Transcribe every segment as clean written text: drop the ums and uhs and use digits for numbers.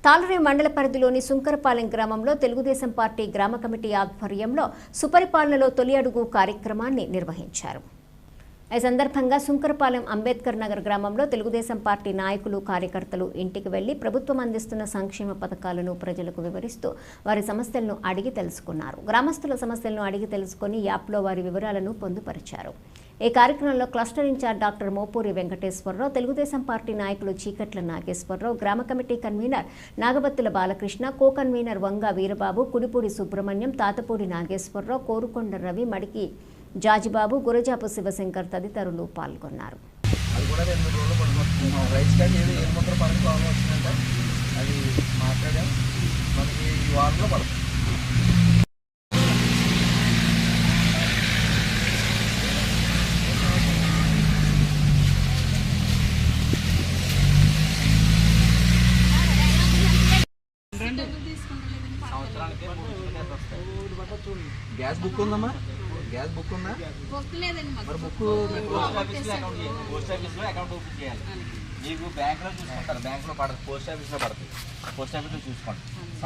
తాళరేవు మండల పరిధిలోని సుంకరపాలెం గ్రామంలో తెలుగుదేశం పార్టీ గ్రామ కమిటీ ఆధ్వర్యంలో సుపరిపాలనలో తొలి అడుగు కార్యక్రమాన్ని నిర్వహించారు. ఈ సందర్భంగా సుంకరపాలెం అంబేద్కర్ నగర్ గ్రామంలో తెలుగుదేశం పార్టీ నాయకులు కార్యకర్తలు ఇంటికి వెళ్లి ప్రభుత్వం అందిస్తున్న సంక్షేమ పథకాలను ప్రజలకు వివరిస్తూ వారి సమస్యలను అడిగి తెలుసుకున్నారు. గ్రామస్తుల సమస్యలను అడిగి తెలుసుకుని యాప్లో వారి వివరాలను పొందుపరిచారు. ఈ కార్యక్రమంలో cluster in-charge doctor Mopuri Venkateswara Rao, Telugu Desam party నాయకులు చీకట్ల నాగేశ్వరరావు, గ్రామ committee convener Nagabattula Balakrishna, co convener Vanga Veerababu, Kudipudi Subrahmanyam, Tatapudi Nageswara Rao, Korukonda Ravi, Madiki Jajibabu, Gurajapu Siva Shankar తదితరులు పాల్గొన్నారు. గ్యాస్ బుక్ ఉందమ్మా? గ్యాస్ బుక్ ఉందా? మరి బుక్ పోస్ట్ ఆఫీస్లో అకౌంట్ ఓపెన్ చేయాలి. మీకు బ్యాంక్లో చూసుకుంటారు, బ్యాంక్లో పడదు, పోస్ట్ ఆఫీస్లో పడుతుంది. పోస్ట్ ఆఫీస్లో చూసుకోండి.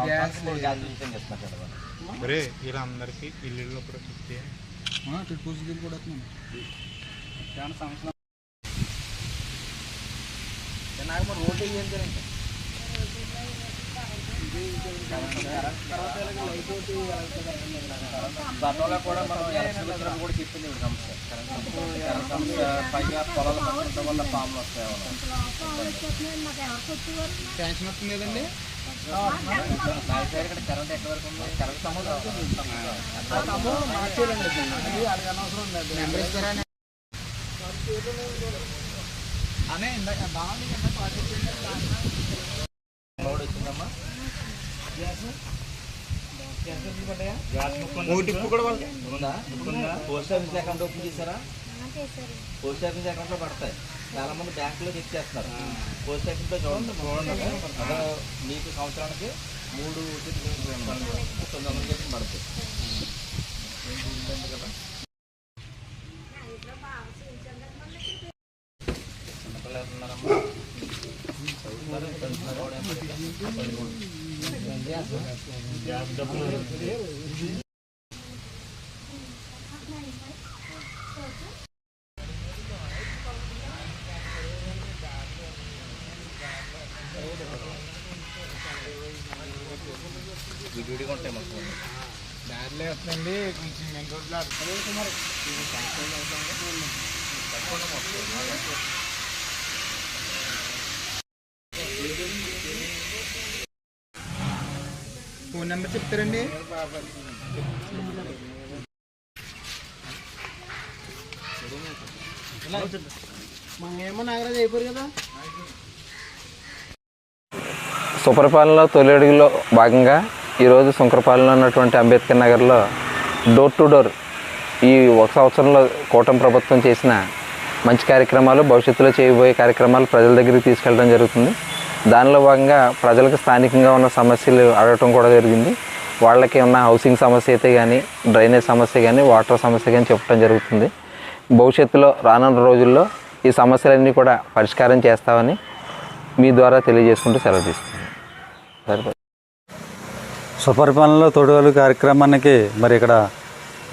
గ్యాస్ రిజిస్ట్రేషన్ చేస్తున్నారు మరి ఇలా అందరికీ ఇల్లు కూడా చెప్తే కూడా వస్తున్నాను. నాకు రోడ్డు ఏంటి గతంలో కూడా మనం ఎలక్షన్ కూడా చెప్పింది సమస్య. పైగా పొలాలు పట్టుకోవడం వల్ల పాములు వస్తాయి. టెన్షన్ వస్తుంది కదండి. ఇక్కడ కరెంట్ ఎక్కడ వరకు ఉంది? కరెంట్ అనే ఇందాక లోడ్ వచ్చిందమ్మా. పోస్ట్ ఆఫీస్ అకౌంట్ ఓపెన్ చేశారా? పోస్ట్ ఆఫీస్ అకౌంట్ లో పడతాయి. చాలా మంది బ్యాంకులో చెక్ చేస్తున్నారు. పోస్ట్ ఆఫీస్ లో చూడండి. అదే మీకు సంవత్సరానికి 3,900 చెప్పి పడుతుంది కదా. చిన్నపిల్లలు వెళ్తున్నారమ్మా. విడివిడిగా ఉంటాయి మాకు. దారిలో వస్తుందండి, కొంచెం మెయిన్ రోడ్లో ఫోన్ నెంబర్ చెప్తారండి. ఏమో నాగరాజు అయిపోయారు కదా. సుపరిపాలనలో తొలి అడుగులో భాగంగా ఈరోజు సుంకరపాలెంలో ఉన్నటువంటి అంబేద్కర్ నగర్లో డోర్ టు డోర్ ఈ ఒక సంవత్సరంలో కూటమి ప్రభుత్వం చేసిన మంచి కార్యక్రమాలు, భవిష్యత్తులో చేయబోయే కార్యక్రమాలు ప్రజల దగ్గరికి తీసుకెళ్ళడం జరుగుతుంది. దానిలో భాగంగా ప్రజలకు స్థానికంగా ఉన్న సమస్యలు అడగటం కూడా జరిగింది. వాళ్ళకి ఉన్న హౌసింగ్ సమస్య అయితే కానీ, డ్రైనేజ్ సమస్య కానీ, వాటర్ సమస్య కానీ చెప్పడం జరుగుతుంది. భవిష్యత్తులో రానున్న రోజుల్లో ఈ సమస్యలన్నీ కూడా పరిష్కారం చేస్తామని మీ ద్వారా తెలియజేసుకుంటూ సెలవు తీసుకున్నాను. సుపరిపాలనలో తొడుగలు కార్యక్రమానికి మరి ఇక్కడ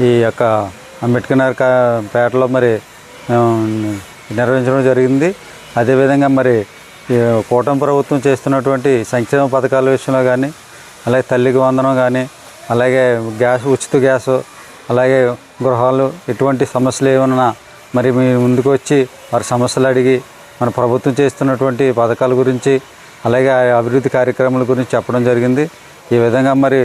ఈ యొక్క అంబేద్కర్ నగర్ పేటలో మరి నిర్వహించడం జరిగింది. అదేవిధంగా మరి కూటమి ప్రభుత్వం చేస్తున్నటువంటి సంక్షేమ పథకాల విషయంలో కానీ, అలాగే తల్లికి వందనం కానీ, అలాగే ఉచిత గ్యాసు, అలాగే గృహాలు, ఎటువంటి సమస్యలు ఏమన్నా మరి మీ ముందుకు వచ్చి వారి సమస్యలు అడిగి మన ప్రభుత్వం చేస్తున్నటువంటి పథకాల గురించి, అలాగే అభివృద్ధి కార్యక్రమాల గురించి చెప్పడం జరిగింది. ఈ విధంగా మరి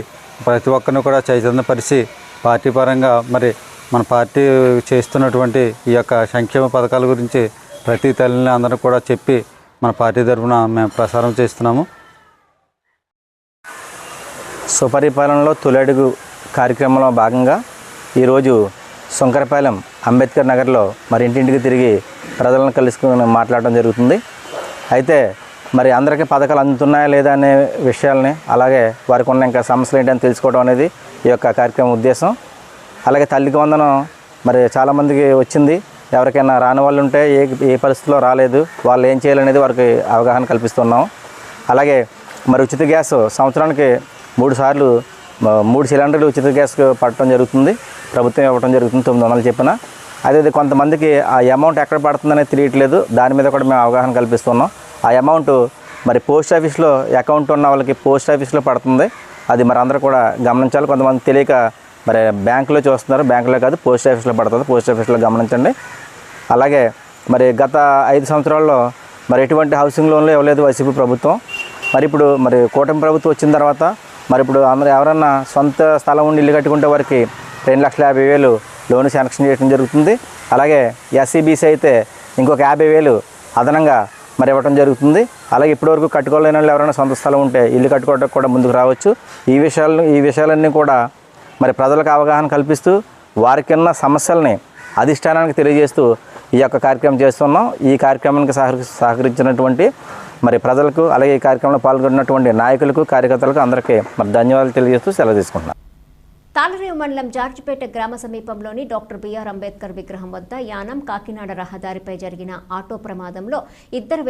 ప్రతి ఒక్కరిని కూడా చైతన్యపరిచి పార్టీ పరంగా మరి మన పార్టీ చేస్తున్నటువంటి ఈ యొక్క సంక్షేమ పథకాల గురించి ప్రతి తల్లిని అందరూ కూడా చెప్పి మన పార్టీ తరఫున మేము ప్రసారం చేస్తున్నాము. సుపరిపాలనలో తొలి అడుగు కార్యక్రమంలో భాగంగా ఈరోజు సుంకరపాలెం అంబేద్కర్ నగర్లో మరి ఇంటింటికి తిరిగి ప్రజలను కలుసుకుని మాట్లాడడం జరుగుతుంది. అయితే మరి అందరికీ పథకాలు అందుతున్నాయా లేదా అనే విషయాలని, అలాగే వారికి ఉన్న ఇంకా సమస్యలు ఏంటని తెలుసుకోవడం అనేది ఈ యొక్క కార్యక్రమం ఉద్దేశం. అలాగే తల్లికి వందనం మరి చాలామందికి వచ్చింది. ఎవరికైనా రాని వాళ్ళు ఉంటే ఏ పరిస్థితిలో రాలేదు, వాళ్ళు ఏం చేయాలనేది వారికి అవగాహన కల్పిస్తున్నాం. అలాగే మరి ఉచిత గ్యాస్ సంవత్సరానికి 3 సార్లు 3 సిలిండర్లు ఉచిత గ్యాస్ పడటం జరుగుతుంది, ప్రభుత్వం ఇవ్వడం జరుగుతుంది 900 చెప్పిన. అదే కొంతమందికి ఆ అమౌంట్ ఎక్కడ పడుతుందనేది తెలియట్లేదు, దాని మీద కూడా మేము అవగాహన కల్పిస్తున్నాం. ఆ అమౌంట్ మరి పోస్ట్ ఆఫీస్లో అకౌంట్ ఉన్న వాళ్ళకి పోస్ట్ ఆఫీస్లో పడుతుంది, అది మరి అందరూ కూడా గమనించాలి. కొంతమంది తెలియక మరి బ్యాంకులో చూస్తున్నారు, బ్యాంకులో కాదు పోస్ట్ ఆఫీస్లో పడుతుంది, పోస్ట్ ఆఫీస్లో గమనించండి. అలాగే మరి గత 5 సంవత్సరాల్లో మరి ఎటువంటి హౌసింగ్ లోన్లు ఇవ్వలేదు వైసీపీ ప్రభుత్వం. మరి ఇప్పుడు మరి కూటమి ప్రభుత్వం వచ్చిన తర్వాత మరి ఇప్పుడు అందరూ ఎవరన్నా సొంత స్థలం ఉండి ఇల్లు కట్టుకుంటే వారికి 2,50,000 లోన్ శాంక్షన్ చేయడం జరుగుతుంది. అలాగే ఎస్సీబీసీ అయితే ఇంకొక 50,000 అదనంగా మరి ఇవ్వడం జరుగుతుంది. అలాగే ఇప్పటివరకు కట్టుకోలేని వాళ్ళు ఎవరైనా సొంత స్థలం ఉంటే ఇల్లు కట్టుకోవడానికి కూడా ముందుకు రావచ్చు. ఈ విషయాలన్నీ కూడా మరి ప్రజలకు అవగాహన కల్పిస్తూ వారికిన్న సమస్యల్ని అధిష్టానానికి తెలియజేస్తూ ఈ యొక్క కార్యక్రమం చేస్తున్నాం. ఈ కార్యక్రమానికి సహకరించినటువంటి మరి ప్రజలకు, అలాగే ఈ కార్యక్రమంలో పాల్గొన్నటువంటి నాయకులకు, కార్యకర్తలకు అందరికీ మరి ధన్యవాదాలు తెలియజేస్తూ సెలవు తీసుకుంటున్నాం. తాళరేవు మండలం జార్జిపేట గ్రామ సమీపంలోని డాక్టర్ బిఆర్ అంబేద్కర్ విగ్రహం వద్ద యానం కాకినాడ రహదారిపై జరిగిన ఆటో ప్రమాదంలో 2